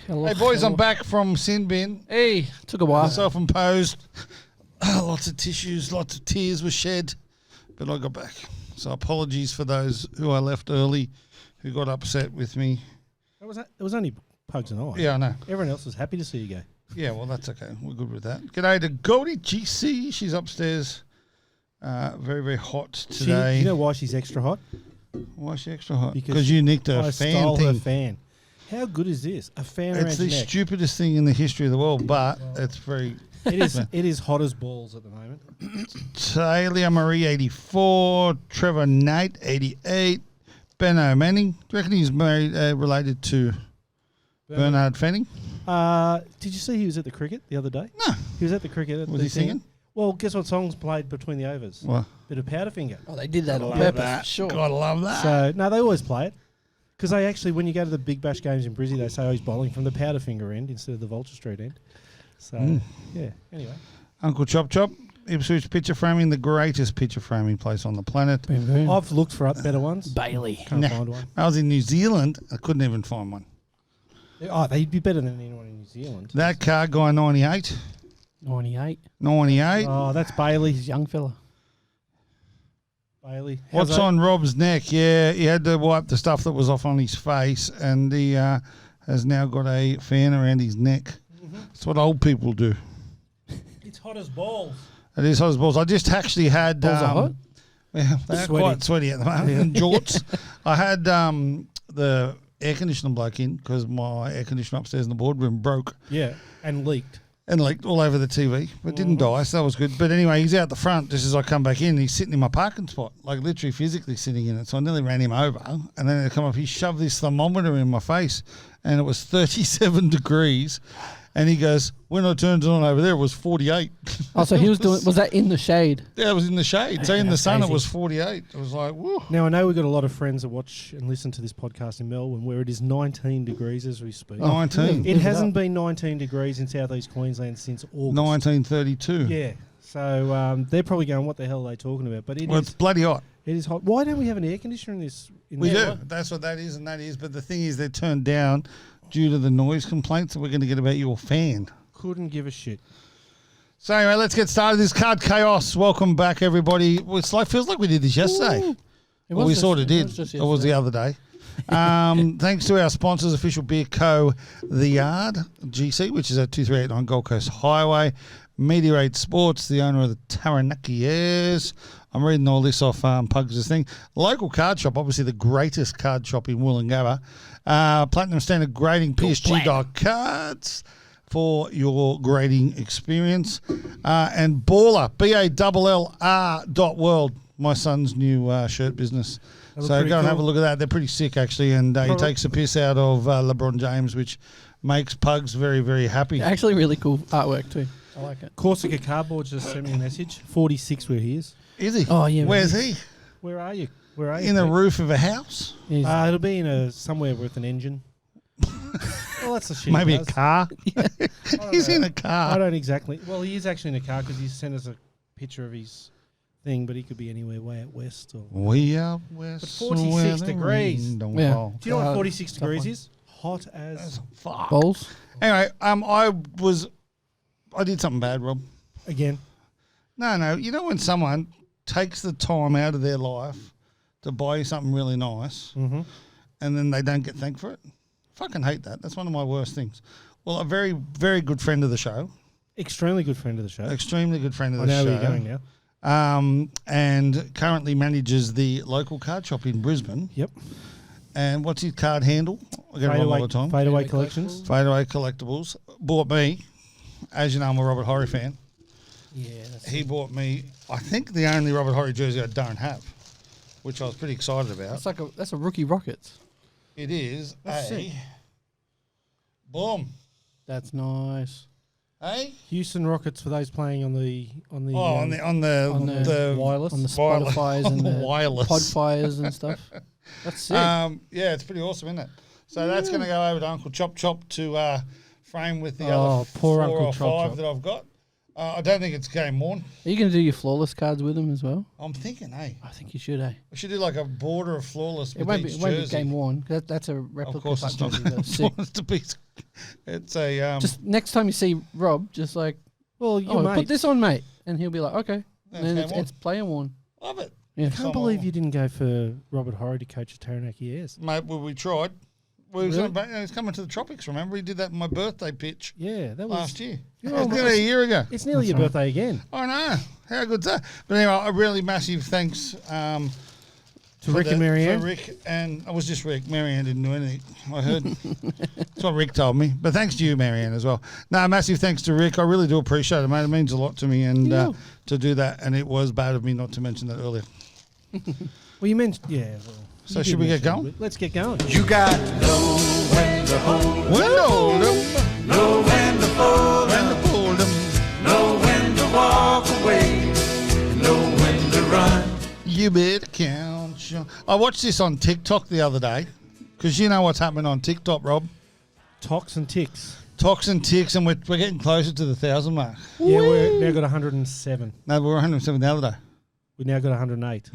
Hello. Hey, boys, I'm back from Sin Bin. Hey, took a while. Self-imposed. Lots of tissues, lots of tears were shed, but I got back. So apologies for those who I left early, who got upset with me. It was only Pugs and I. Yeah, I know. Everyone else was happy to see you go. Yeah, well, that's okay. We're good with that. G'day to Goldie GC. She's upstairs. Very, very hot today. You know why she's extra hot? Why is she extra hot? Because Because you nicked her I fan stole thing. her fan. How good is this? A fan around It's your the neck. stupidest thing in the history of the world, but it's very... It is hot as balls at the moment. Talia Marie, 84. Trevor Knight, 88. Benno Manning. Do you reckon he's married, related to Bernard Fanning? Did you see he was at the cricket the other day? No. He was at the cricket. Was he singing? Well, guess what songs played between the overs? What? Bit of Powderfinger. Oh, they did that on Love purpose. that. Sure. Gotta love that. So, no, they always play it. Because they actually, when you go to the Big Bash games in Brizzy, they say, he's bowling from the Powderfinger end instead of the Vulture Street end. So, yeah, anyway. Uncle Chop Chop. Ipswich picture framing, the greatest picture framing place on the planet. Boom, boom. I've looked for better ones. Bailey. Can't Nah. find one. I was in New Zealand. I couldn't even find one. Oh, they'd be better than anyone in New Zealand. That car guy, 98. 98. 98. Oh, that's Bailey. He's a young fella. Bailey. What's on Rob's neck? Yeah, he had to wipe the stuff that was off on his face, and he has now got a fan around his neck. That's what old people do. It's hot as balls. It is hot as balls. I just actually had... Balls are hot? Yeah, they're Sweaty. quite sweaty at the moment. And jorts. I had the air conditioning bloke in because my air conditioner upstairs in the boardroom broke Yeah, and leaked. and leaked all over the TV, but didn't die, so that was good. But anyway, he's out the front just as I come back in. He's sitting in my parking spot, like literally physically sitting in it. So I nearly ran him over. And then I come up, he shoved this thermometer in my face, and it was 37 degrees. And he goes, when I turned it on over there, it was 48. Oh, so he was doing. Was that in the shade? Yeah, it was in the shade. So in the That's sun, it crazy. was 48. It was like, woo. Now, I know we've got a lot of friends that watch and listen to this podcast in Melbourne where it is 19 degrees as we speak. 19. It hasn't been 19 degrees in southeast Queensland since August. 1932. Yeah. So they're probably going, what the hell are they talking about? But Well, it's bloody hot. it is hot. Why don't we have an air conditioner in this? We do. That's what that is, and that is. But the thing is, they're turned down due to the noise complaints that we're going to get about your fan. Couldn't give a shit. So anyway, let's get started. This card chaos. Welcome back, everybody. Well, it's like feels like we did this yesterday. It Well, we just- sort of it did. was just It was the other day. Thanks to our sponsors, official beer co, The Yard GC, which is at 2389 Gold Coast Highway. Meteorate Sports, the owner of the Taranaki Airs. I'm reading all this off Pugs' thing. Local card shop, obviously the greatest card shop in Wollongabba. Platinum Standard Grading, PSG Dot Cards for your grading experience. And Baller, BALLR.world, my son's new shirt business. look So pretty go and have a cool. look at that. They're pretty sick, actually. And he Probably- takes a piss out of LeBron James, which makes Pugs very, very happy. Actually, really cool artwork too. I like it. Corsica Cardboard just sent me a message. 46 where he is. Is he? Oh, yeah, Where's man. he? Where are you? Where are you? In the Pete? roof of a house? He's- It'll be in somewhere with an engine. Well, that's the shit. Maybe he a does. car? I don't He's know. in a I car. don't exactly. Well, he is actually in a car because he sent us a picture of his thing, but he could be anywhere way out west. Or We are west. But 46 where the degrees. rain don't Yeah. fall. do you know what Uh, 46 tough degrees one. is? Hot as Fuck. Bowls. Anyway, I did something bad, Rob. again. No. You know when someone takes the time out of their life to buy you something really nice Mm-hmm. and then they don't get thanked for it? Fucking hate that. That's one of my worst things. Well, a very, very good friend of the show, Extremely good friend of the show. extremely good friend of I the know show. where you're going now. And currently manages the local card shop in Brisbane. Yep. And what's his card handle? I get it wrong all the time. Fadeaway collections. Fadeaway Collectibles. Bought me, as you know, I'm a Robert Horry fan. Yeah. That's He bought me, I think, the only Robert Horry jersey I don't have, which I was pretty excited about. that's a rookie Rockets. It is That's a sick. boom. That's nice. Hey? Houston Rockets for those playing on the On the wireless. On the wireless- Spotify's on and the the wireless. Podfires and stuff. That's sick. Yeah, it's pretty awesome, isn't it? So that's going to go over to Uncle Chop Chop to frame with the Oh, other poor 4 Uncle or Chop 5 Chop. that I've got. I don't think it's game worn. Are you going to do your flawless cards with them as well? I'm thinking, hey, I think you should, eh? we should do like a border of flawless It with won't each be, it won't be jersey. game worn. That's a replica Of course, type it's not. jersey. That's sick. It's to be. It's a. Just next time you see Rob, just like, Well, you oh, put this on, mate. And he'll be like, okay. That's And then game worn. it's player worn. Love it, Yeah. I can't believe you didn't go for Robert Horry to coach the Taranaki Airs. mate. Well, we tried. We was Really? he's coming to the tropics. Remember, he did that in my birthday pitch Yeah, that was last year. You're It was almost- nearly a year ago. It's nearly your birthday again. I know. How good's that? But anyway, a really massive thanks To for Rick and Marianne. For Rick, and it was just Rick. Marianne didn't do anything. I heard. That's what Rick told me. But thanks to you, Marianne, as well. No, massive thanks to Rick. I really do appreciate it, mate. It means a lot to me, and Yeah. to do that. And it was bad of me not to mention that earlier. Well, you mentioned, yeah. Well, So you should did we get mention going? it. Let's get going. You got to know when to hold, Well, know when to fold, and pulled them. know when to walk away, know when to run. You better count your... I watched this on TikTok the other day, because you know what's happening on TikTok, Rob. Tox and ticks. Talks and ticks, and we're getting closer to the 1,000 mark. Yeah, we're now got 107. No, we were 107 the other day. We now got 108.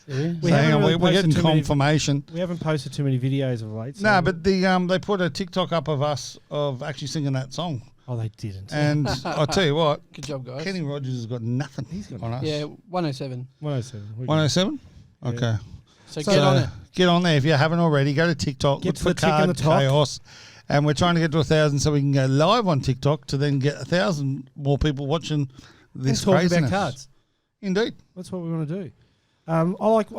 Yeah. We So hang haven't on, really we're getting posted too many- confirmation. We haven't posted too many videos of late. So No, but the they put a TikTok up of us of actually singing that song, oh, they didn't. and I'll tell you what, Good job, guys. Kenny Rogers has got nothing on us. Yeah, 107. 107. We're good. 107. Okay, So, So- get on it. Get on there if you haven't already. Go to TikTok, Get look to for the tick and Card the talk. Chaos, and we're trying to get to 1,000 so we can go live on TikTok to then get 1,000 more people watching And this talk craziness. about cards. Indeed. That's what we want to do. I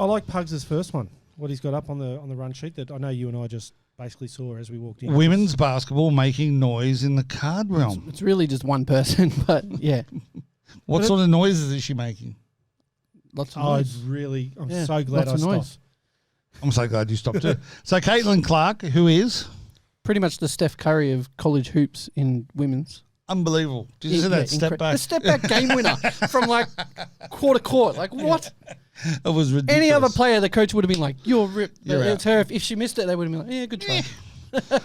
like Pugs' first one. What he's got up on the run sheet that I know you and I just basically saw as we walked in. Women's basketball making noise in the card realm. It's really just one person, but yeah, What But sort of noises is she making? lots of Oh, noise. it's really. I'm Yeah, so glad I lots of stopped. noise. I'm so glad you stopped too. So Caitlin Clark, who is Pretty much the Steph Curry of college hoops in women's. unbelievable. Did you see Yeah, that step back? The step back game winner from like court. Like what? It was ridiculous. Any other player, the coach would have been like, "You're ripped." You're But it's out. her. If she missed it, they would have been like, "Yeah, good try."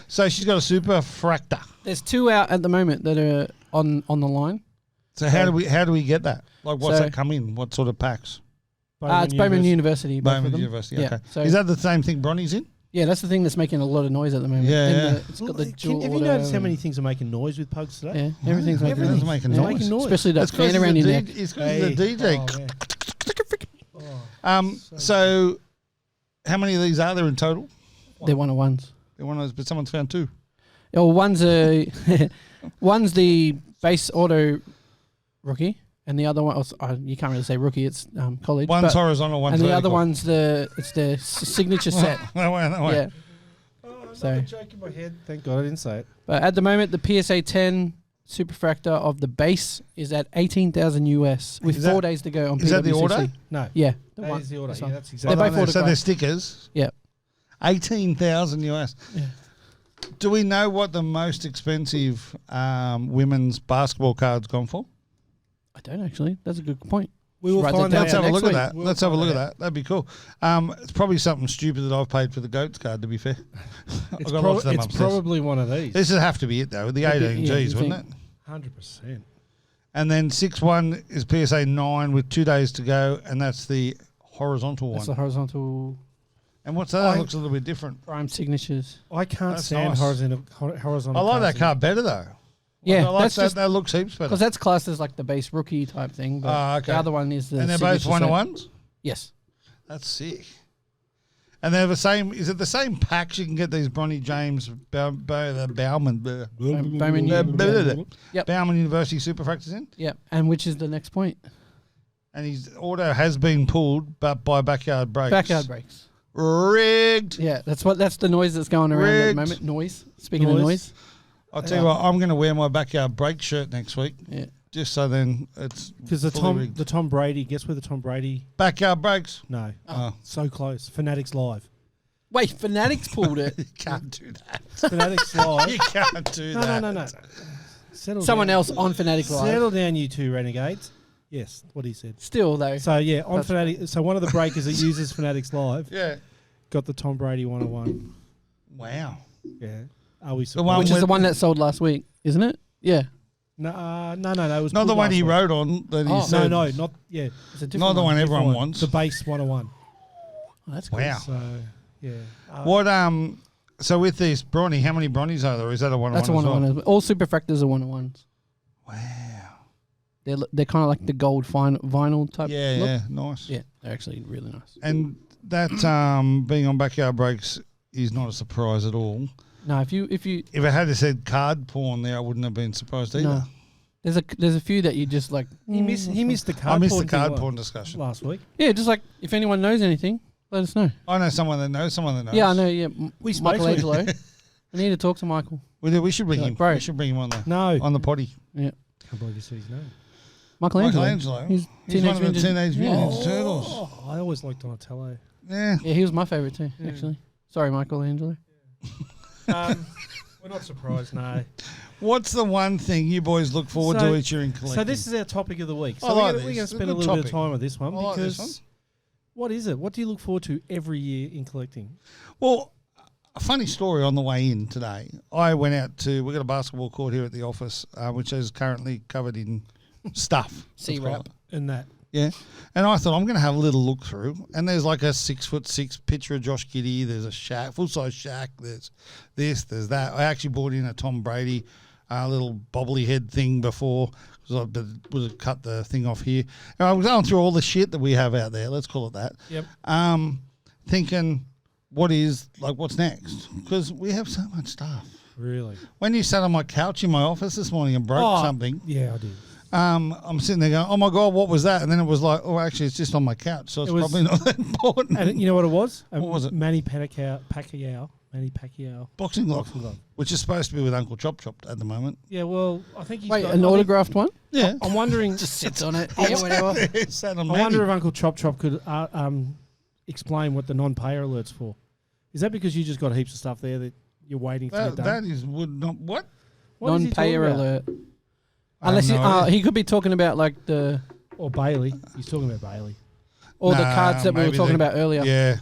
So she's got a super fractor. There's 2 out at the moment that are on the line. So how do we get that? Like what's So- that come in? What sort of packs? It's Bowman University. both of Bowman them. University. Yeah. Okay. So Is that the same thing Bronny's in? yeah, that's the thing that's making a lot of noise at the moment. Yeah, And yeah. it's got the dual Have you auto noticed how and- many things are making noise with Pugs today? Yeah, everything's making Everything's noise. making Yeah. noise. Making noise. Especially that That's 'cause fan around he's your the neck. It's because he's the DJ. Oh, man. So how many of these are there in total? They're one-on-ones. They're one of those, but someone's found two. Oh, one's one's the base auto rookie, and the other one, you can't really say rookie. It's college. One's but- horizontal, one's and the vertical. other one's it's the signature set. That way, that way. Yeah. Oh, So- another joke in my head. Thank God I didn't say it. But at the moment, the PSA 10 superfractor of the base is at 18,000 US with Is 4 that- days to go on is that the PWCC. auto? No. Yeah. That is the order. this Yeah, one. that's They're exactly. both So they're autographed. stickers. Yeah. 18,000 US. Yeah. Do we know what the most expensive women's basketball card's gone for? I don't actually. That's a good point. We will Write that find down. out Let's have a next look at week. that. We'll Let's have a find look at out. that. That'd be cool. It's probably something stupid that I've paid for the GOATS card, to be fair. I've It's, got lots of them it's upstairs. probably one of these. This would have to be it, though, the Could be, 18 yeah, Gs, you wouldn't think. it? 100%. And then 6-1 is PSA 9 with 2 days to go, and that's the horizontal That's one. the horizontal And what's that? That looks a little bit different. prime signatures. I can't That's stand nice. horizontal. I like that cards. card better, though. Yeah, I like that's that. just That looks heaps better. because that's classed as like the base rookie type thing. But Okay. the other one is the And they're both signature set. 1-on-ones? Yes. That's sick. And they're the same. Is it the same packs you can get these Bronny James Bowman Bowman Yep. Bowman University Superfractors in? Yeah, and which is the next point? And his auto has been pulled, but by backyard brakes. Backyard brakes. Rigged. Yeah, that's the noise that's going around at the Rigged. moment. Noise. Speaking of noise. I'll tell you what, I'm going to wear my backyard brake shirt next week, Yeah. just so then it's Because fully rigged. the Tom Brady, guess where the Tom Brady? Backyard brakes. No, Oh. so close. Fanatics Live. Wait, Fanatics pulled it. You can't do that. Fanatics Live. You can't do No, that. no. Settle Someone down. else on Fanatic Live. Settle down, you two renegades. Yes, what he said. Still though. So yeah, on That's- Fanatic. So one of the breakers that uses Fanatics Live Yeah. got the Tom Brady 101. Wow. Yeah. Are we The one surprised? Which is with- the one that sold last week, isn't it? Yeah. No, it was Not the pulled one last he week. wrote on that he Oh, said. No, not yeah. It's a different Not the one Different everyone one. wants. The base 101. Oh, that's cool. Wow. So yeah. What So with this Bronny, how many Bronnies are there? Is that a 101? That's a as well? 101. All superfractors are 101s. Wow. They're kind of like the gold vinyl type. Yeah, look. yeah, nice. Yeah, they're actually really nice. And that being on Backyard Breaks is not a surprise at all. No, if you If it had said card porn there, I wouldn't have been surprised either. no, there's a few that you just like. he missed the card. I missed the porn thing card porn discussion. last week. Yeah, just like if anyone knows anything, let us know. I know someone that knows someone that knows. Yeah, I know. Yeah, We spoke to Michelangelo. We need to talk to Michael. We should bring Like, him. bro. We should bring him No, on the potty. Yeah, can't believe you said his name. Michelangelo. He's He's one of the Teenage Mutant Yeah. Ninja Turtles. Oh, I always liked Donatello. Yeah. Yeah, he was my favorite too. Yeah. Actually, sorry, Michelangelo. We're not surprised, no. What's the one thing you boys look forward So- to each year in collecting? So this is our topic of the week. So I like we're going to this. spend a Good little bit of topic. time with this one I like this because one. what is it? What do you look forward to every year in collecting? Well, a funny story on the way in today. I went out to, we've got a basketball court here at the office, which is currently covered in stuff. let's call C-wrap. it. And that. Yeah. And I thought I'm going to have a little look through. And there's like a 6'6" picture of Josh Giddey. There's a Shaq, full-size Shaq. There's this, there's that. I actually bought in a Tom Brady little bobbly head thing before because I would have cut the thing off here. And I was going through all the shit that we have out there. Let's call it that. Yep. Thinking, what's next? Because we have so much stuff. Really? When you sat on my couch in my office this morning and broke something, Yeah, I did. I'm sitting there going, oh my God, what was that? And then it was like, oh, actually, it's just on my couch, so it's It was- probably not that important. And you know what it was? What was it? Manny Pacquiao. Manny Pacquiao. Boxing glove, Boxing glove. which is supposed to be with Uncle Chop Chop at the moment. Yeah, well, I think he's Wait, got... an I think- autographed one? Yeah. I'm wondering... Just sits on it. Yeah, whatever. Sat on I Manny. wonder if Uncle Chop Chop could explain what the non-payer alert's for. Is that because you just got heaps of stuff there that you're waiting for that, done? that is would not what? What is he Non-payer talking about? alert. I have Unless no idea. he could be talking about like the Or Bailey. He's talking about Bailey. or the Nah, cards that we were maybe talking the- about earlier. Yeah.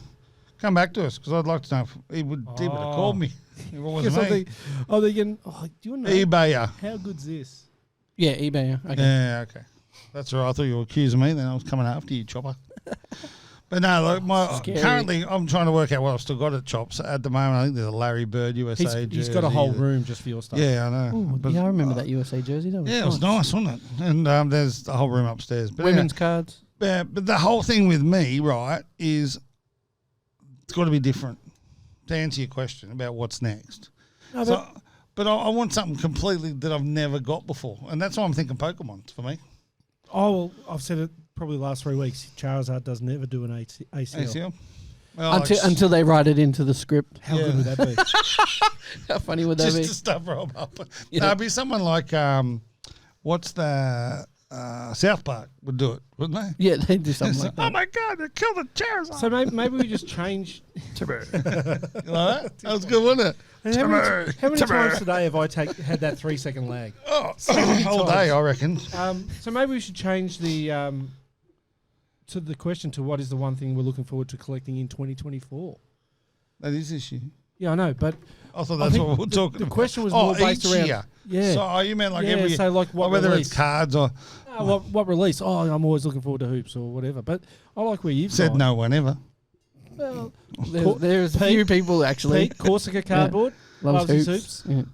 Come back to us because I'd like to know if he would have Oh. called me. It wasn't Because me. they're getting... Oh, do you want to know eBayer. how good's this? Yeah, eBay. Yeah. Okay. Yeah, okay. That's all right. I thought you were accusing me. Then I was coming after you, Chopper. But no, like Scary. currently I'm trying to work out what I've still got at Chops. At the moment, I think there's a Larry Bird USA He's got a jersey whole that- room just for your stuff. Yeah, I know. Ooh, But, yeah, I remember that USA jersey. That was Yeah, it was nice, wasn't it? And there's a whole room upstairs. But Women's cards. but the whole thing with me, right, is it's got to be different. To answer your question about what's next. No, So, but I want something completely that I've never got before. And that's why I'm thinking Pokemon for me. Oh, well, I've said it probably the last 3 weeks. Charizard does never do an ACL. ACL? Well, Until they write it into the script. How Yeah. good would that be? How funny would that just be? to stuff Rob up. Yeah. No, it'd be someone like, what's the South Park would do it, wouldn't they? Yeah, they do something like Oh that. my God, they killed the Charizard. So maybe we just change. You like that? That was good, wasn't it? How many times today have I had that 3 second lag? Oh, all day, I reckon. So maybe we should change the to the question to what is the one thing we're looking forward to collecting in 2024. That is issue. Yeah, I know, but I thought I that's think what we were talking the about. question was more based each around year. yeah. So you meant like Yeah, every year. so like what whether release? it's cards or what release? Oh, I'm always looking forward to hoops or whatever. But I like where you've said gone. no one ever. Well, There's a Pete- few people actually. Pete Corsica cardboard Loves his hoops. hoops.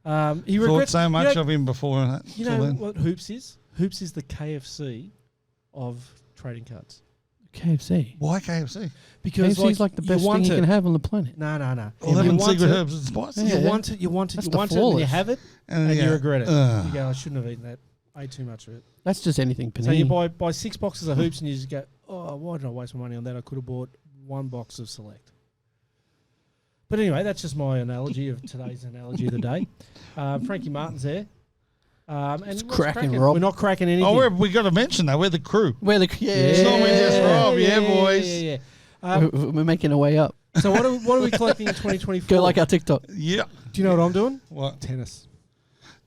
Yeah. He Thought regrets so much You know, of him before that. you till know then. what hoops is? Hoops is the KFC of trading cards. KFC. Why KFC? Because KFC's like the best thing you can have on the planet. No. 11 you want secret it, herbs and spices. Yeah. You want it, That's you the want it, and you flawless. have it, And, and yeah. you regret it. Ugh. You go, I shouldn't have eaten that. Ate too much of it. That's just anything panini. So you buy 6 boxes of hoops and you just go, oh, why did I waste my money on that? I could have bought 1 box of Select. But anyway, that's just my analogy of today's analogy of the day. Frankie Martin's there. And It's what's cracking, Rob. We're not cracking anything. Oh, we got to mention that. We're the crew. We're the It's not me, just Rob. Yeah, boys. Yeah. we're making our way up. So what are we collecting in 2024? Go like our TikTok. Yeah. Do you know what I'm doing? What? Tennis.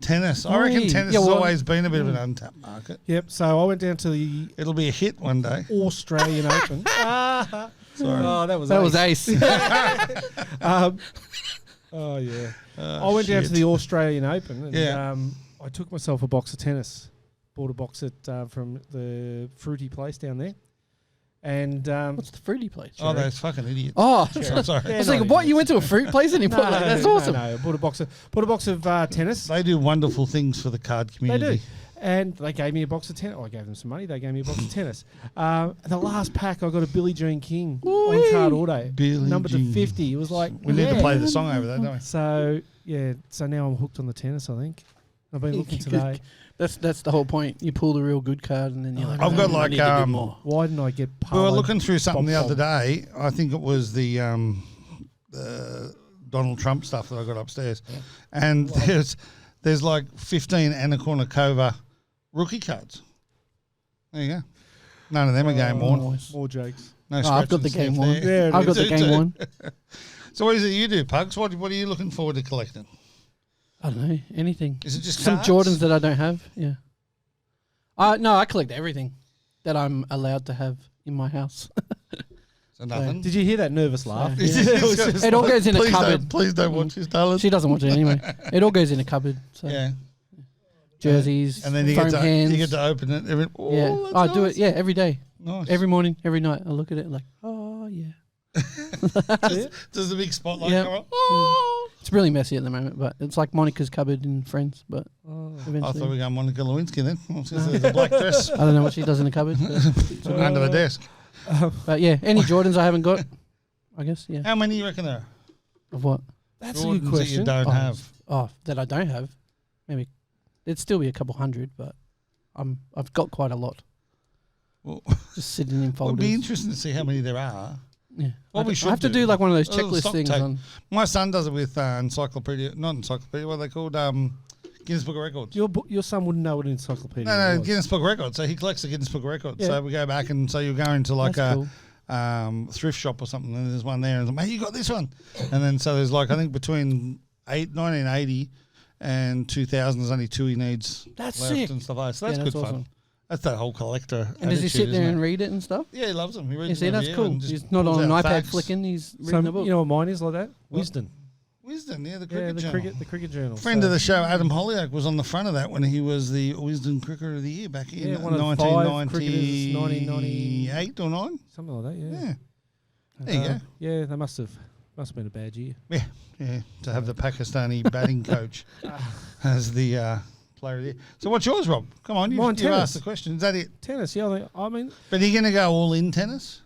Tennis. I reckon Oi. tennis Yeah, has well- always been a bit of an untapped market. Yep. So I went down to the It'll be a hit one day. Australian Open. Sorry. Oh, that was That was ace. Oh yeah. I went down to the Australian Open, and Yeah. I took myself a box of tennis. Bought a box at from the fruity place down there. And What's the fruity place? Oh, those fucking idiots. Oh, I'm sorry. I was like, what? You went to a fruit place and you bought that? That's awesome. No, bought a box of tennis. They do wonderful things for the card community. They do. And they gave me a box of tennis. I gave them some money. They gave me a box of tennis. The last pack, I got a Billie Jean King on card auto. Number to 50. It was like... We need to play the song over that, don't we? So, so now I'm hooked on the tennis, I think. I've been looking today. That's the whole point. You pull the real good card and then you're like, I've got I need to do more. Why didn't I get we were looking through something the other day. I think it was the Donald Trump stuff that I got upstairs. Yeah. And there's like 15 Anna Kournikova rookie cards. There you go. None of them are game worn. More jokes. No I've got the game one. Yeah, I've got the game one. So what is it you do, Pugs? What are you looking forward to collecting? I don't know. Anything. Is it just some cards? Jordans that I don't have? Yeah. No, I collect everything that I'm allowed to have in my house. So nothing? Did you hear that nervous laugh? Yeah. It all goes in a cupboard. Please don't watch this, darling. She doesn't watch it anyway. It all goes in a cupboard. So. Yeah. Jerseys, and then you foam get hands. to open it. I do it. Yeah, every day. Nice. Every morning, every night. I look at it like, oh yeah. Does the big spotlight Yep. come up? Oh. It's really messy at the moment, but it's like Monica's cupboard in Friends. But I eventually, thought we were going Monica Lewinsky then. There's a black dress I don't know what she does in the cupboard. But, under the desk. but yeah, any Jordans I haven't got, I guess. Yeah. How many you reckon there are? Of what? That's a Jordans good question. that you don't have. That I don't have. Maybe it'd still be a couple hundred, but I've got quite a lot. Well, just sitting in folders. It'd be interesting to see how many there are. Yeah. What we should I have to do like one of those checklist things. My son does it with not encyclopedia. What are they called? Guinness Book of Records. Your son wouldn't know what an encyclopedia No, was. Guinness Book of Records. So he collects the Guinness Book of Records. Yeah. So we go back and so you go into like That's a thrift shop or something, and there's one there, and mate, you got this one, and then so there's like I think between 1980 and 2000, there's only two he needs That's left sick. and stuff like that. So that's that's good awesome. fun. That's that whole collector. And does he sit there and read it and stuff? Yeah, he loves them. He reads You see, them that's every cool. year and just He's not pulls on an out iPad facts. flicking. He's reading the book. You know what mine is like that? Wisdom. Wisdom, yeah, the Yeah, cricket the journal. the cricket journal. Friend of the show, Adam Holyoke, was on the front of that when he was the Wisdom Cricketer of the Year back in one of the 5 cricketers, 1998 or 9. something like that. Yeah. Yeah. There you go. Yeah, they must have been a bad year. Yeah, to have the Pakistani batting coach as the player of the year. So what's yours, Rob? Come on, you tennis. asked the question. Is that it? Tennis, yeah. I mean, But are you going to go all in tennis?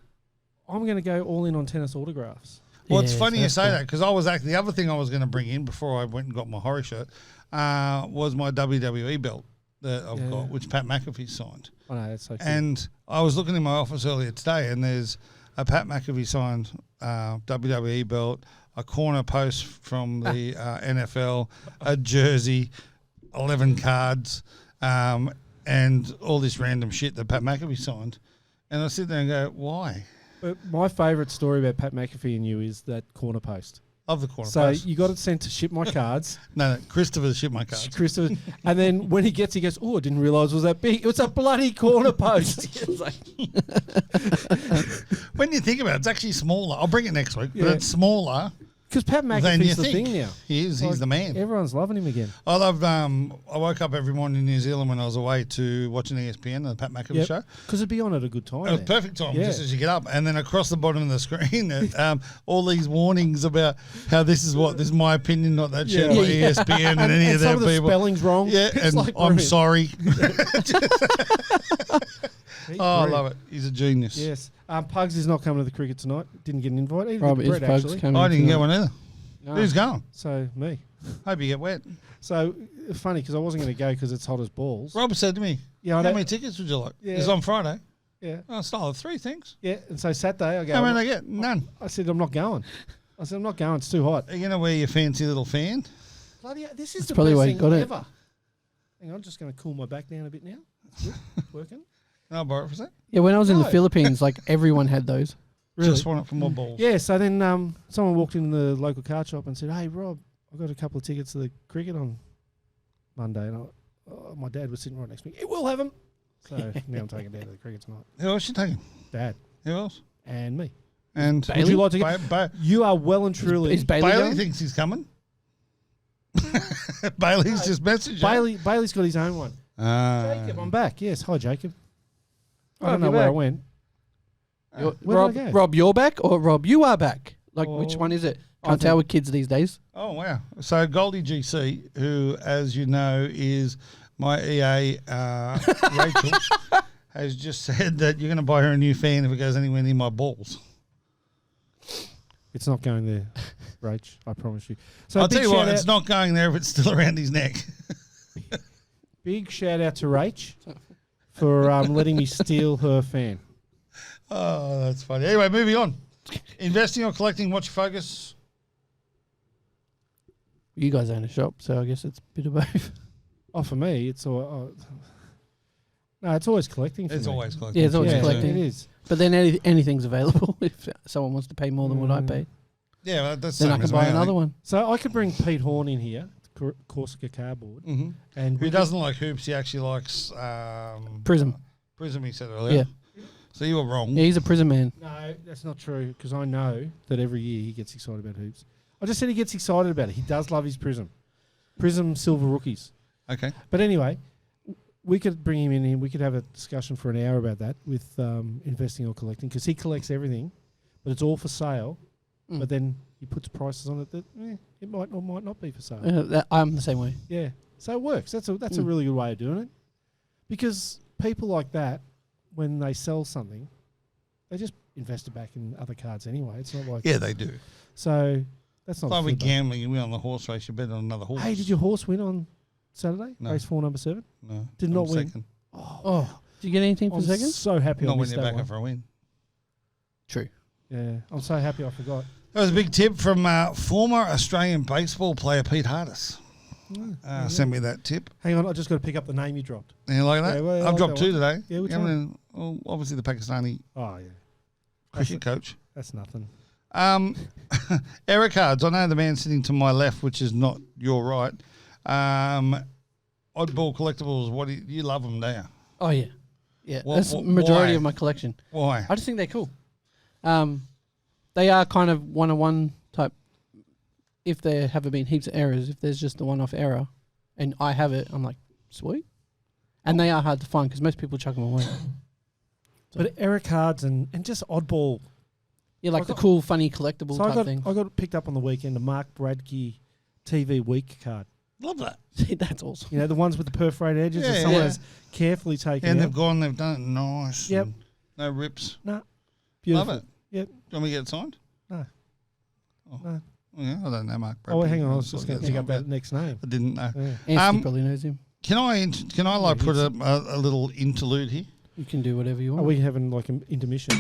I'm going to go all in on tennis autographs. Well, it's Yeah, funny so you that's say cool. that because I was actually the other thing I was going to bring in before I went and got my Horry shirt was my WWE belt that I've got, which Pat McAfee signed. I know, that's so cool. And I was looking in my office earlier today, and there's a Pat McAfee signed WWE belt, a corner post from the NFL, a jersey, 11 cards, and all this random shit that Pat McAfee signed. And I sit there and go, why? But my favourite story about Pat McAfee and you is that corner post. Of the corner So post. you got it sent to ship my cards. No, Christopher shipped my cards. Christopher, and then when he gets, he goes, "Oh, I didn't realise it was that big. It was a bloody corner post." It's like, When you think about it, it's actually smaller. I'll bring it next week, but Yeah. it's smaller because Pat than you McAfee's the think. thing now. He is. Like, He's the man. Everyone's loving him again. I loved. I woke up every morning in New Zealand when I was away to watching ESPN, the Pat McAfee show. Because it'd be on at a good time. It was then. perfect time, Yeah. just as you get up, and then across the bottom of the screen, all these warnings about how this is my opinion, not that shit, Yeah. by ESPN and any and of some their of the people. spelling's wrong. Yeah, It's and like I'm brilliant. sorry. He's Oh, I brilliant. love it. He's a genius. Yes. Pugs is not coming to the cricket tonight. Didn't get an invite. Either Rob did is Brett, Pugs actually. coming. I didn't get tonight. one either. No. Who's going? So me. Hope you get wet. So funny because I wasn't going to go because it's hot as balls. Rob said to me, Yeah, I how know. many tickets would you like? Yeah. It's on Friday. Yeah, Oh, style of 3, thanks. yeah. And so Saturday I go. How many I get? None. I said I'm not going. I said I'm not going. It's too hot. Are you going to wear your fancy little fan? Bloody, this is That's the probably best why you thing got it. ever. Hang on, I'm just going to cool my back down a bit now. It's good. Working. Can I borrow it for a sec? Yeah, when I was in the No. Philippines, like everyone had those. Just want it for more balls. Yeah. So then someone walked in the local card shop and said, "Hey Rob, I've got a couple of tickets to the cricket on Monday." And my dad was sitting right next to me. We'll have them. So now I'm taking Dad to the cricket tonight. Who else you taking? Dad Who else? and me. And Would you like to get? Ba- You are well and truly. Is Bailey Bailey going? thinks he's coming. Bailey's just messaged you. Bailey's got his own one. Jacob, I'm back. Yes, hi Jacob. I don't know where I went. Where did I go? Rob, you're back, or Rob, you are back? Like, which Oh, one is it? I Can't tell think- with kids these days. Oh, wow. So Goldie GC, who, as you know, is my EA Rachel, has just said that you're going to buy her a new fan if it goes anywhere near my balls. It's not going there, Rach. I promise you. So I'll big tell you what, shout it's out- not going there if it's still around his neck. Big shout out to Rach for letting me steal her fan. Oh, that's funny. Anyway, moving on. Investing or collecting, what's your focus? You guys own a shop, so I guess it's a bit of both. Oh, for me, it's all. No, it's always collecting. For It's me. always collecting. Yeah, it's always Yeah, collecting. It is. But then anything's available. If someone wants to pay more than what I paid, Yeah, well, that's then the I same can as buy me, another think. one. So I could bring Pete Horn in here, Corsica Cardboard, and Who doesn't like hoops, he actually likes Prism. Prism, he said earlier. Yeah. So you were wrong. Yeah, he's a prison man. No, that's not true because I know that every year he gets excited about hoops. I just said he gets excited about it. He does love his Prism silver rookies. Okay. But anyway, we could bring him in here. We could have a discussion for an hour about that with investing or collecting because he collects everything, but it's all for sale. Mm. But then he puts prices on it that it might or might not be for sale. I'm the same way. Yeah, so it works. That's a really good way of doing it because people like that, when they sell something, they just invest it back in other cards anyway. It's not like Yeah, they do. so. That's not. It's like with flipper. gambling, you win on the horse race, you bet on another horse. Hey, did your horse win on Saturday? No. Race 4, number 7. No. Did I'm not win. second. Oh, did you get anything for I'm second? so happy I Not when missed you're that back one. up for a win. True. Yeah, I'm so happy I forgot. That was a big tip from former Australian baseball player Pete Hardis. Sent me that tip. Hang on, I just got to pick up the name you dropped. And you like that? Yeah, well, I I've like dropped that 2 today. Yeah, which and one? then, well, obviously the Pakistani Oh yeah, cricket coach. that's nothing. Error cards. I know the man sitting to my left, which is not your right. Oddball collectibles. What do you love them, don't you? Oh yeah, yeah. What- That's the what- majority why? of my collection. Why? I just think they're cool. They are kind of one-on-one type. If there haven't been heaps of errors, if there's just the one-off error, and I have it, I'm like, sweet. And they are hard to find because most people chuck them away. But error cards and just oddball. Yeah, like I the got- cool, funny collectible So type thing. I got picked up on the weekend a Mark Bradke TV Week card. Love that. See, that's awesome. You know the ones with the perforated edges Yeah, that someone yeah. has carefully taken And out. they've gone, they've done it nice. Yep. and No rips. Beautiful. Love it. Yep. Do you want me to get it signed? No. Oh. No. Yeah, I don't know, Mark. Oh, Bradley. hang on. I was I'll just going to get pick it up signed, that next name. but I didn't know. Yeah. Anthony probably knows him. Can I like put he's- a little interlude here? You can do whatever you Are want. we having like an intermission?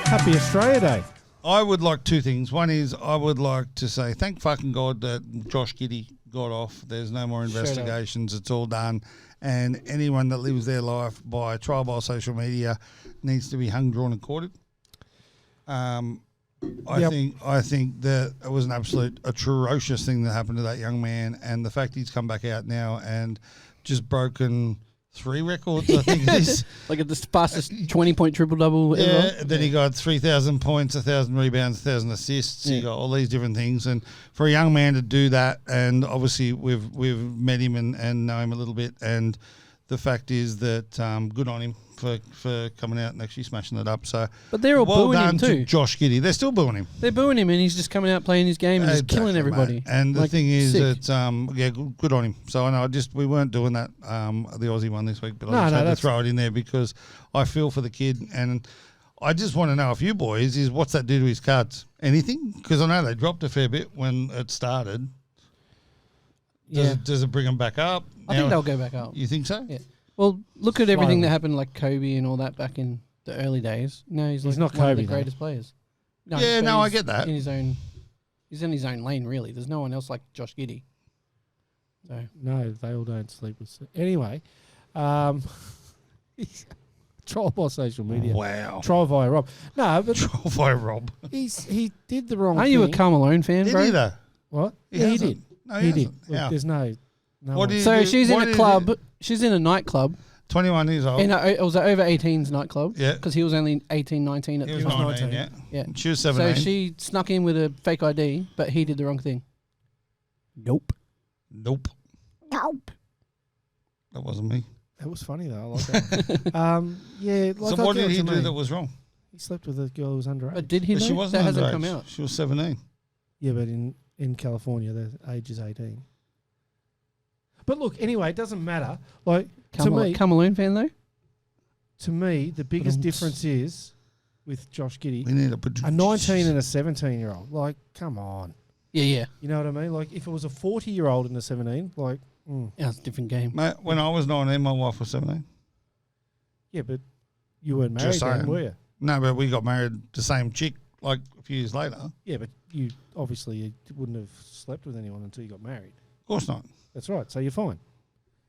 Happy Australia Day. I would like 2 things. One is I would like to say thank fucking God that Josh Giddey got off. There's no more investigations. It's all done. And anyone that lives their life by trial by social media needs to be hung, drawn and quartered. I think that it was an absolute atrocious thing that happened to that young man, and the fact he's come back out now and just broken 3 records, I think it is. Like at the fastest 20-point triple-double Yeah, ever. then he got 3,000 points, 1,000 rebounds, 1,000 assists. He Yeah. got all these different things, and for a young man to do that, and obviously we've met him and know him a little bit, and the fact is that good on him for coming out and actually smashing it up. So But they're all well booing done him to too. Josh Giddey. They're still booing him. They're booing him, and he's just coming out playing his game and just killing Exactly, everybody. mate. And the Like, thing is sick. that good on him. So I know we weren't doing that the Aussie one this week, but No, I just no, had to that's- throw it in there because I feel for the kid, and I just want to know if you boys is what's that do to his cards? Anything? Because I know they dropped a fair bit when it started. Does it bring them back up? I think they'll go back up. You think so? Yeah. Well, look at everything Slowly. that happened, like Kobe and all that back in the early days. No, he's like not one of Kobe, the though. greatest players. No, Yeah, but no, I he's get that. In his own, he's in his own lane, really. There's no one else like Josh Giddey. So No, they all don't sleep with. Anyway, troll by social media. Wow. Troll via Rob. No, but Troll by Rob. he did the wrong are thing. you a Carl Malone fan, Did bro? he though? What? He Yeah, he hasn't. did. No, He did. hasn't. Look, How? there's no What one. did he So do- she's in what a did he club. do? She's in a nightclub, 21 years old. And it was an over 18s nightclub. Yeah. Because he was only 18, 19 at He the was time. 19, yeah. Yeah. She was 17. So she snuck in with a fake ID, but he did the wrong thing. Nope. Nope. That wasn't me. That was funny though. I like that. Yeah. Like So I what get did he you do mean. that was wrong? He slept with a girl who was underage. But did he But know? she wasn't That hasn't underage. come out. She was 17. Yeah, but in California, the age is 18. But look, anyway, it doesn't matter. Like Camaloon fan though? to me, the biggest Ba-dum-ts. difference is with Josh Giddey, We need a put a 19 and a 17-year-old. Like, come on. Yeah. You know what I mean? Like, if it was a 40-year-old and a 17, like, Yeah, it's a different game. Mate, when I was 19, my wife was 17. yeah, but you weren't married Just then, saying. were you? No, but we got married the same chick like a few years later. Of Yeah, but you wouldn't have slept with anyone until you got married. course not. That's right. So you're fine.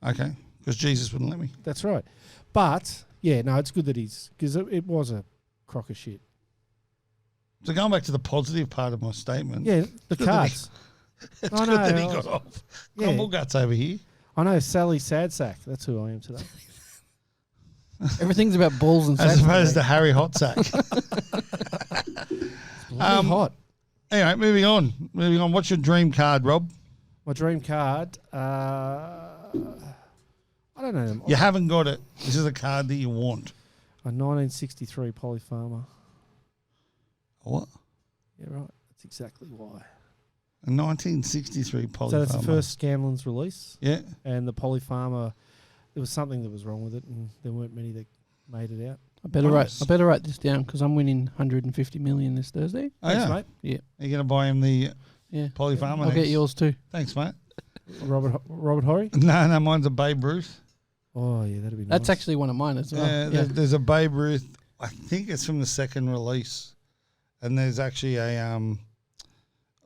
Okay, because Jesus wouldn't let me. That's right. But, yeah, no, it's good that because it was a crock of shit. So going back to the positive part of my statement. Yeah, the Good that he- cards. It's I good that he know. got off. Yeah. Crumble guts over here. I know Sally Sadsack. That's who I am today. Everything's about balls and As sacks opposed today. to Harry Hotsack. Bloody hot. Anyway, moving on. What's your dream card, Rob? My dream card. I don't know. You haven't got it. This is a card that you want. A 1963 Polypharma. What? Yeah, right. That's exactly why. A 1963 Polypharma. So that's the first Scanlon's release, Yeah. and the Polypharma. There was something that was wrong with it, and there weren't many that made it out. I better Nice. write this down because I'm winning 150 million this Thursday. Oh, Thanks, yeah. mate. Yeah. Are you going to buy him the Yeah. Polypharma? I'll get next? yours too. Thanks, mate. Robert Horry. No, mine's a Babe Ruth. Oh yeah, that'd be nice. That's actually one of mine as well. Yeah, there's a Babe Ruth. I think it's from the second release, and there's actually a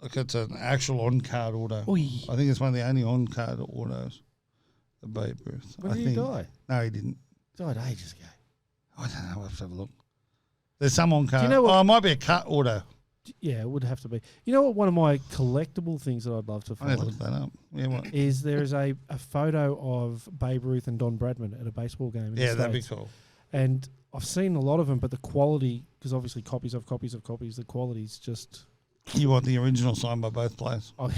look, it's an actual on-card auto. Oy. I think it's one of the only on-card autos. The Babe Ruth. When I did think. he die? No, he didn't. Died ages ago. I don't know. I'll have to have a look. There's some on-card. know what- Oh, it might be a cut auto. Yeah, it would have to be. You know what? One of my collectible things that I'd love to I need to find look that up. Yeah, what? is there is a photo of Babe Ruth and Don Bradman at a baseball game. In Yeah, the that'd be States. cool. And I've seen a lot of them, but the quality, because obviously copies of copies of copies, the quality's just. You want the original signed by both players? Oh,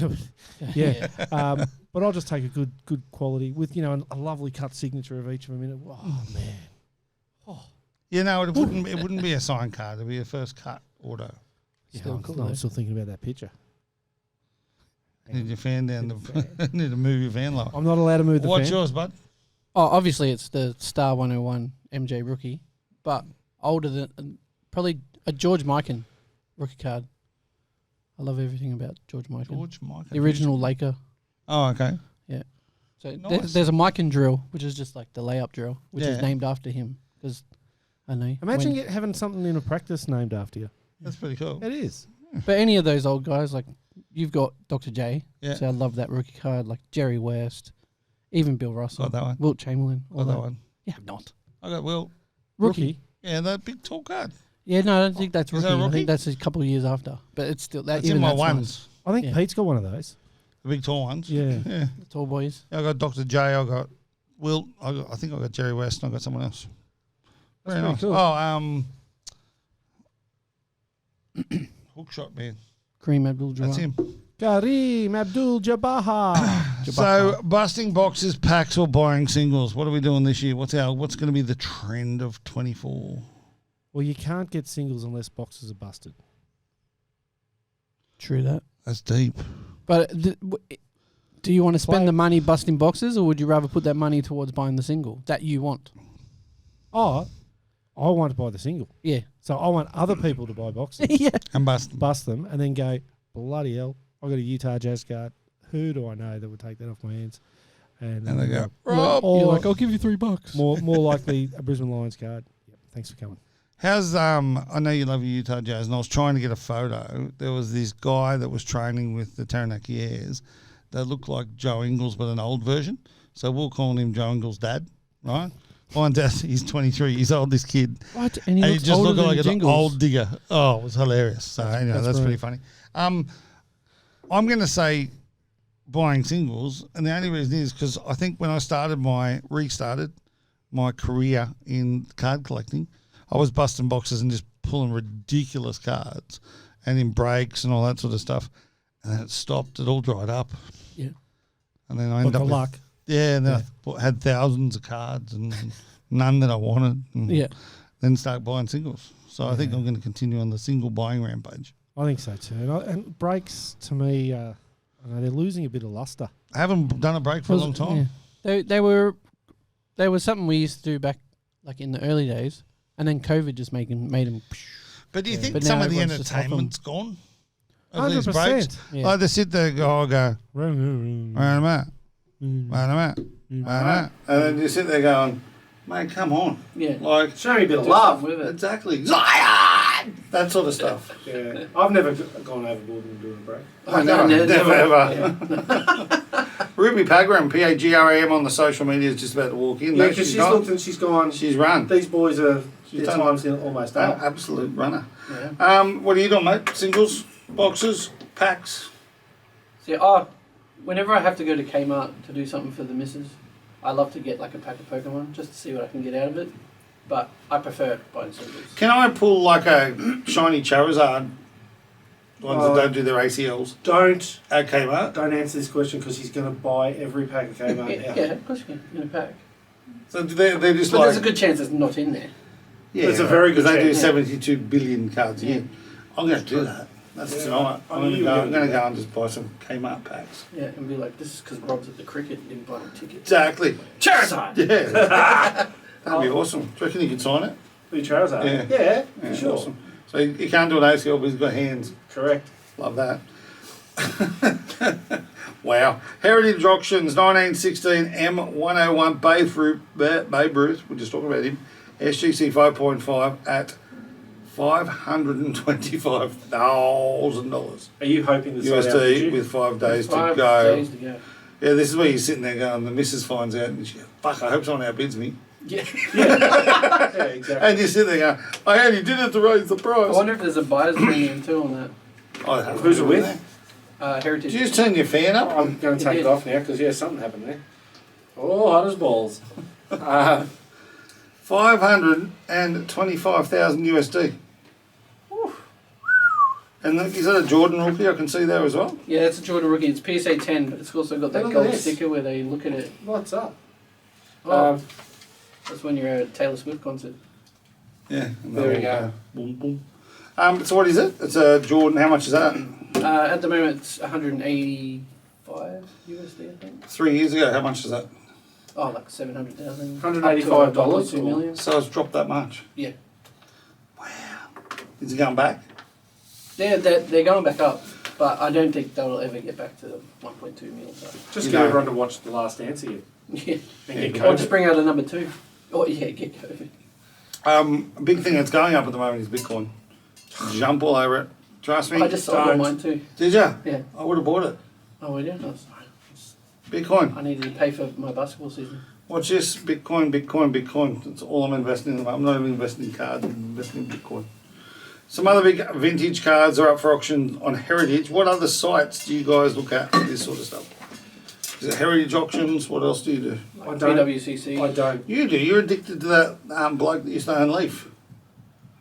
yeah. But I'll just take a good quality with a lovely cut signature of each of them in it. Oh man. You know, it wouldn't be a signed card. It'd be a first cut auto. Still I'm, cool, I'm though. still thinking about that picture. Need your fan down need to move your van lower. I'm not allowed to move the What's fan. yours, bud? Oh, obviously it's the Star 101 MJ rookie, but older than probably a George Mikan rookie card. I love everything about George Mikan. George Michael. The original Laker. Oh, okay. So Nice. there's a Mikan drill, which is just like the layup drill, which Yeah. is named after him. Because I know. Imagine when- having something in a practice named after you. That's pretty cool. It is. But any of those old guys, like you've got Dr. J. Yeah. So I love that rookie card, like Jerry West, even Bill Russell, Got that one. Wilt Chamberlain. all Got that one. Yeah, not. I got Will. Rookie. Yeah, that big tall card. Yeah, no, I don't think that's Is rookie. that a I rookie? think that's a couple of years after. But it's still that. That's even in my that's ones. nice. I think Yeah. Pete's got one of those. The big tall ones. Yeah. Yeah. The tall boys. I got Dr. J. I got Will. I think I got Jerry West. And I got someone else. That's Very pretty nice. cool. Oh, hookshot man. Kareem Abdul-Jabbar. That's him. Kareem Abdul-Jabbar. So busting boxes, packs, or buying singles. What are we doing this year? What's going to be the trend of 24? Well, you can't get singles unless boxes are busted. True that. That's deep. But do you want to spend Play- the money busting boxes, or would you rather put that money towards buying the single that you want? Oh, I want to buy the single. Yeah. So I want other people to buy boxes, yeah. And busting. bust them, and then go, bloody hell, I got a Utah Jazz card. Who do I know that would take that off my hands? And And they go, You're Rob. you're like, I'll give you $3. more likely a Brisbane Lions card. Yep, thanks for coming. How's I know you love your Utah Jazz, and I was trying to get a photo. There was this guy that was training with the Taranaki Airs that looked like Joe Ingles, but an old version. So we'll call him Joe Ingles' dad, right? Find out he's 23 years old, this kid. What? And he And he looks just older looked than like an Jingles. old digger. Oh, it was hilarious. So anyway, that's pretty funny. I'm going to say buying singles, and the only reason is because I think when I restarted my career in card collecting, I was busting boxes and just pulling ridiculous cards and in breaks and all that sort of stuff. And then it stopped. It all dried up. Yeah. And then I What ended the up luck. and then I had thousands of cards and none that I wanted. And Yeah. then start buying singles. So I think I'm going to continue on the single buying rampage. I think so too. And breaks, to me, I know they're losing a bit of luster. I haven't done a break for a long time. Yeah. They were something we used to do back like in the early days, and then COVID just made them. But do you think But some now of the everyone's just off entertainment's gone? Of these 100%. breaks? Yeah. Like they sit there and go, wait a minute. And then you sit there going, mate, come on. Yeah. Like, Show me a bit of love. with it. Exactly. Zion! That sort of stuff. Yeah, I've never gone overboard in doing a break. Oh, Never ever. Ruby Pagram, Pagram on the social media is just about to walk in. Yeah, No, because she's not. looked and she's gone. She's run. These boys are She's their done. time's almost An up. absolute runner. Yeah. What are you doing, mate? Singles, boxes, packs? See, whenever I have to go to Kmart to do something for the missus, I love to get like a pack of Pokemon just to see what I can get out of it. But I prefer buying singles. Can I pull like a shiny Charizard? The ones that don't do their ACLs. Don't At Kmart. answer this question because he's going to buy every pack of Kmart out. Yeah, of course you can in a pack. So they're just But like... there's a good chance it's not in there. Yeah, It's a very good because they do chance. 72 billion cards a year. I'm going to do that. That's tonight. I'm going to go and just buy some Kmart packs. Yeah, and be like, this is because Rob's at the cricket and didn't buy a ticket. Exactly. Charizard! Yeah. That'd be awesome. Do you reckon you could sign it? Who Charizard? Yeah. Yeah, Yeah, for sure. awesome. So he can't do an ACL, but he's got hands. Correct. Love that. Wow. Heritage Auctions, 1916 M101 Babe Ruth. We're just talking about him. SGC 5.5 at $525,000 Are you hoping to sell out? USD with 5 days to 5 go. days to go. Yeah, this is where you're sitting there going, the missus finds out and she goes, fuck, I hope someone outbids me. Yeah. Yeah, exactly. And you sit there going, I only did it to raise the I price. wonder if there's a buyer's premium too on that. Who's it with? Heritage. Did you just turn your fan up? I'm going to take it off now because, yeah, something happened there. Oh, hot as balls. 525,000 USD. And is that a Jordan rookie? I can see there as well. Yeah, it's a Jordan rookie. It's PSA 10, but it's also got that Look at gold this. sticker where they look at it. What's up? Oh, that's when you're at a Taylor Swift concert. Yeah. There we go. Boom, boom. So what is it? It's a Jordan. How much is that? At the moment, it's 185 USD, I think. 3 years ago, how much is that? Oh, like 700,000. $185 $2 million. So it's dropped that much. Yeah. Wow. Is it going back? They're going back up, but I don't think they'll ever get back to the 1.2 mil. So. Just You get know. everyone to watch The Last Dance again. Yeah. And get Or just COVID. bring out a number 2. Oh, yeah, get COVID. A big thing that's going up at the moment is Bitcoin. Jump all over it. Trust me. I just sold all mine too. Did ya? Yeah. I would have bought it. Oh, we did? No, sorry. Bitcoin. I needed to pay for my basketball season. Watch this. Bitcoin, Bitcoin, Bitcoin. That's all I'm investing in. I'm not even investing in cards. I'm investing in Bitcoin. Some other big vintage cards are up for auction on Heritage. What other sites do you guys look at for this sort of stuff? Is it Heritage Auctions? What else do you do? I don't. PWCC. I don't. You do. You're addicted to that bloke that used to own Leaf.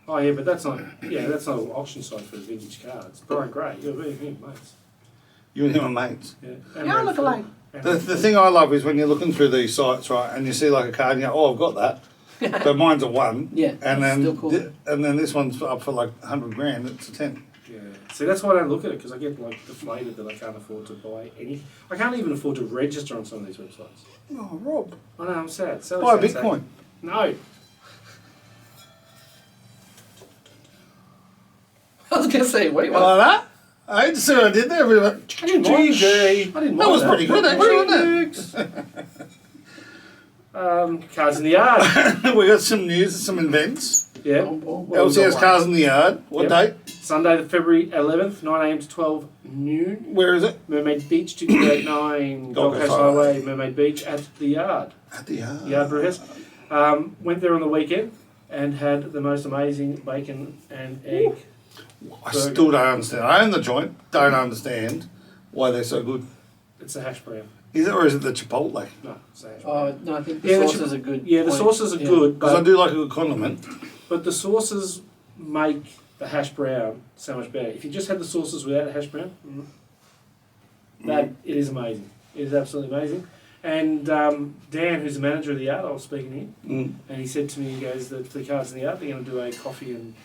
Oh, yeah, but that's not an auction site for vintage cards. Brian Gray, you're very mates. You and him are mates. Yeah, Yeah, look alike. The thing I love is when you're looking through these sites, right, and you see like a card and you go, oh, I've got that. But mine's a 1. Yeah, And then, still cool. and then this one's up for like 100 grand. It's a 10. Yeah. See, that's why I don't look at it, because I get like deflated that I can't afford to buy any. I can't even afford to register on some of these websites. Oh, Rob. I know, I'm sad. So Buy sad, Bitcoin. sad. No. I was going to say, what do you Like want? that? I didn't see what I did there. Everybody. I didn't mind That was pretty good, actually, wasn't Cars in the yard. it? We got some news and some events. Yeah. LCS Cars in the Yard. What date? Sunday, the February 11th, 9 a.m. to 12 noon. Where is it? Mermaid Beach, 2289 Gold Coast Highway, Mermaid Beach, at the Yard. At the Yard. Yard Brewhouse. Went there on the weekend and had the most amazing bacon and egg. I still don't understand. I own the joint. Don't understand why they're so good. It's a hash brown. Is it, or is it the chipotle? No, it's a hash brown. No, I think the Yeah, the sauces are good. Yeah, the point. sauces are Yeah. good, Because I but, do like a good condiment. but the sauces make the hash brown so much better. If you just had the sauces without a hash brown, it is amazing. It is absolutely amazing. And Dan, who's the manager of the Art, I was speaking to him, and he said to me, he goes, that for the Cards in the Art, they're going to do a coffee and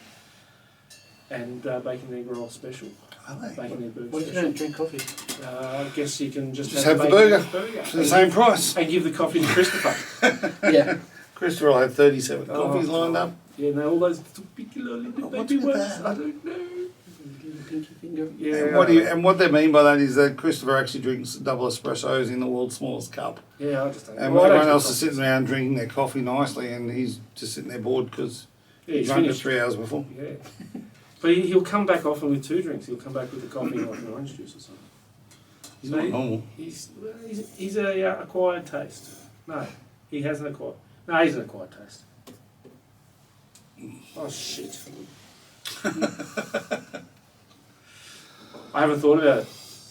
bacon and egg roll special. Are they? Bacon and egg burger What if you special. don't drink coffee? I guess you can just Have the bacon and burger. egg For the same price. And give the coffee to Christopher. Yeah. Christopher will have 37 coffees lined up. Yeah, no, all those particular little What's baby with ones. that? I don't know. Pinky finger. Yeah. And what they mean by that is that Christopher actually drinks double espressos in the world's smallest cup. Yeah, I just don't. And well, I don't everyone drink else is coffee. sitting around drinking their coffee nicely, and he's just sitting there bored because Yeah, he he's drank it finished. 3 hours before. Yeah. But he'll come back often with 2 drinks. He'll come back with the coffee and like an orange juice or something. He's So not normal. He's a acquired taste. No, he hasn't acquired. No, he's an acquired taste. Oh shit. I haven't thought about it.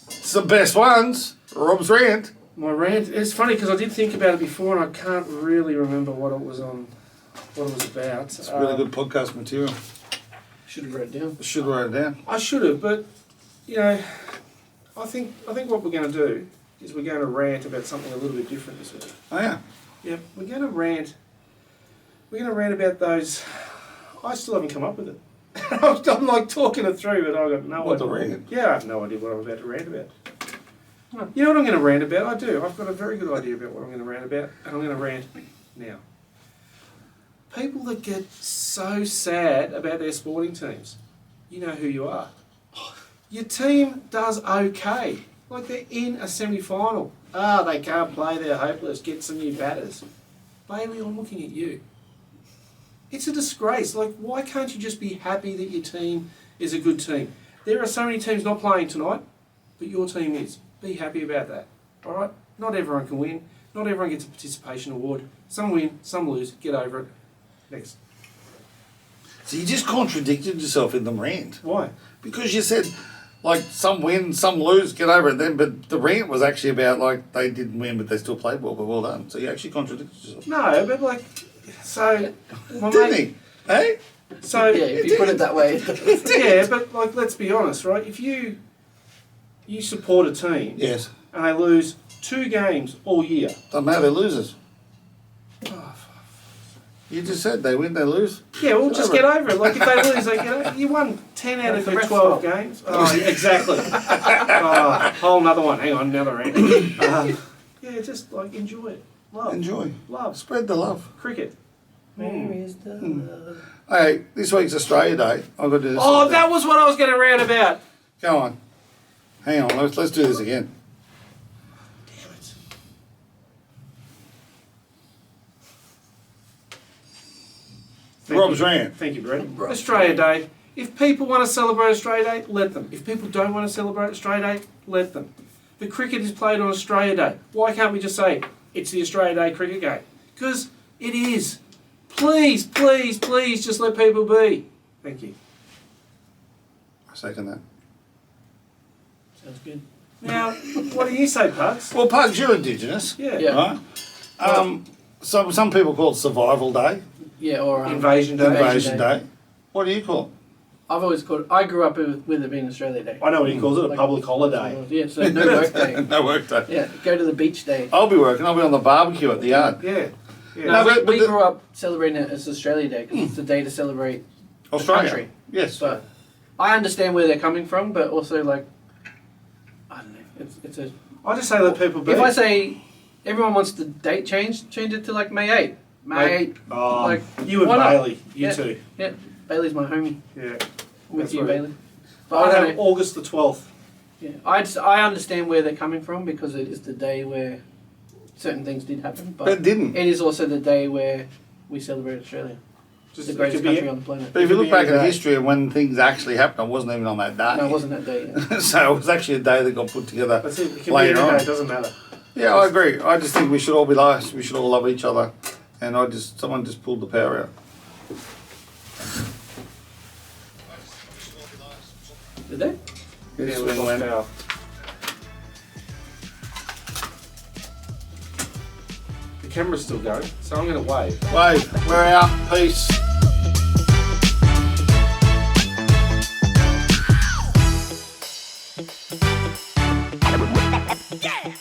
It's the best ones. Rob's rant. My rant. It's funny because I did think about it before and I can't really remember what it was on. What it was about. It's really good podcast material. Should have wrote it down. Should write it down. I should have, but you know, I think what we're going to do is we're going to rant about something a little bit different this week. Oh yeah. Yeah, we're going to rant. We're going to rant about those. I still haven't come up with it. I'm like talking it through, but I've got no What the idea. rant? Yeah, I have no idea what I'm about to rant about. You know what I'm going to rant about? I do. I've got a very good idea about what I'm going to rant about, and I'm going to rant now. People that get so sad about their sporting teams, you know who you are. Your team does okay. Like they're in a semi-final. They can't play, they're hopeless, get some new batters. Bailey, I'm looking at you. It's a disgrace. Like, why can't you just be happy that your team is a good team? There are so many teams not playing tonight, but your team is. Be happy about that. All right? Not everyone can win. Not everyone gets a participation award. Some win, some lose. Get over it. Next. So you just contradicted yourself in the rant. Why? Because you said, like, some win, some lose, get over it then, but the rant was actually about, like, they didn't win, but they still played well, but well done. So you actually contradicted yourself. No, but like, so... my Didn't mate- he? Hey? So, Yeah, if you put it that way. yeah, but like, let's be honest, right? If you support a team Yes. and they lose 2 games all year, Doesn't matter, they're losers. You just said they win, they lose. yeah, well, just get over it. Like, if they lose, they get over it. You won 10 out of The your ref's 12 fault. games. Oh, yeah, exactly. Whole another one. Hang on, another rant. Yeah, just like enjoy it. Love. Enjoy. Love. Spread the love. Cricket. Where is the love? Hey, this week's Australia Day. I've got to do this. Oh, that was what I was going to rant about. Go on. Hang on, let's do this again. Damn it. Rob's rant. Thank you, Brett. Australia Day. If people want to celebrate Australia Day, let them. If people don't want to celebrate Australia Day, let them. The cricket is played on Australia Day. Why can't we just say it's the Australia Day cricket game? Because it is. Please, please, please just let people be. Thank you. I second that. Sounds good. Now, what do you say, Pugs? Well, Pugs, you're Indigenous, Yeah. Yeah. right? Some people call it Survival Day, Yeah, or Invasion Day. Invasion Day. What do you call it? I've always called it. I grew up with it being Australia Day. I know what he calls it, a Like- public holiday. Yeah, so no work day. No work day. Yeah, go to the beach day. I'll be working. I'll be on the barbecue at the yard. Yeah. Yeah. No, but we the- grew up celebrating it as Australia Day because it's the day to celebrate Australia. country. Yes. But I understand where they're coming from, but also like, I don't know. It's a. I just say let people be. If I say everyone wants the date changed, change it to like May 8. May 8. Like, you and why not? Bailey, you Yeah. two. Yeah, Bailey's my homie. Yeah. I'm with That's you, right. Bailey. But I I don't have know. August the 12th. Yeah, I understand where they're coming from because it is the day where certain things did happen, But but it didn't. it is also the day where we celebrate Australia, Just the it greatest could be- country on the planet. But if you look It back could be at a day. history and when things actually happened, I wasn't even on that day. No, it wasn't that day. Yeah. So it was actually a day that got put together. That's it. It can Later be any on. day. It doesn't matter. Yeah, I agree. I just think we should all be nice. We should all love each other. And someone just pulled the power out. Did they? Yes, Yeah, when we lost went. power. camera's still going, so I'm going to wave. Wave. We're out. Peace. Yeah.